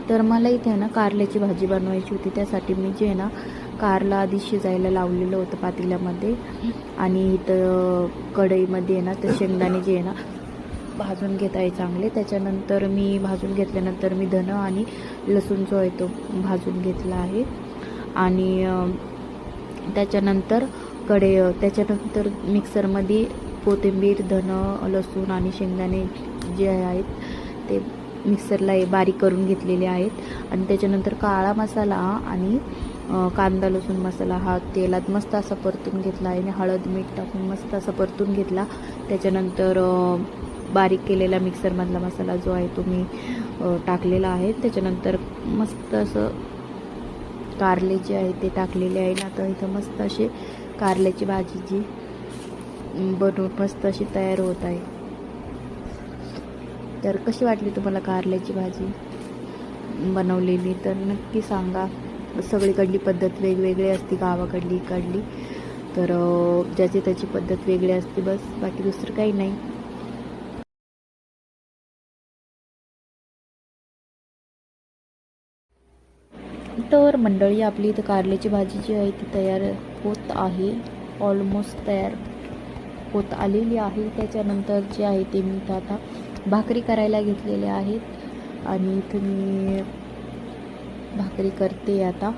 तर मला इथे आहे ना कारल्याची भाजी बनवायची होती. त्यासाठी मी जे आहे ना कारला आधी शिजायला लावलेलं होतं पातेल्यामध्ये, आणि इथं कढईमध्ये आहे ना ते शेंगदाणे जे आहे ना भाजून घेत आहे चांगले. त्याच्यानंतर मी भाजून घेतल्यानंतर मी धनं आणि लसूण जो आहे तो भाजून घेतला आहे. आणि त्याच्यानंतर त्याच्यानंतर मिक्सरमध्ये कोथिंबीर, धनं, लसूण आणि शेंगदाणे जे आहेत ते मिक्सरला बारीक करून घेतलेले आहेत. आणि त्याच्यानंतर काळा मसाला आणि कांदा लसूण मसाला हा तेलात मस्त असा परतून घेतला आहे आणि हळद मीठ टाकून मस्त असा परतून घेतला. त्याच्यानंतर बारीक केलेला मिक्सरमधला मसाला जो आहे तो मी टाकलेला आहे. त्याच्यानंतर मस्त असं कारले जे आहे ते टाकलेले आहे ना. आता इथं मस्त अशी कारल्याची भाजी जी बनवून मस्त अशी तयार होत आहे. तर कशी वाटली तुम्हाला कारल्याची भाजी बनवलेली तर नक्की सांगा. सगळीकडली पद्धत वेगवेगळी असते, गावाकडली इकडली, तर ज्याची त्याची पद्धत वेगळी असते, बस बाकी दुसरं काही नाही. तर मंडळी आपली इथं कारल्याची भाजी जी आहे ती तयार होत आहे, ऑलमोस्ट तयार होत आलेली आहे. त्याच्यानंतर जे आहे ते मी इथं आता भाकरी करायला घेतलेल्या आहेत आणि इथं मी भाकरी करते आता.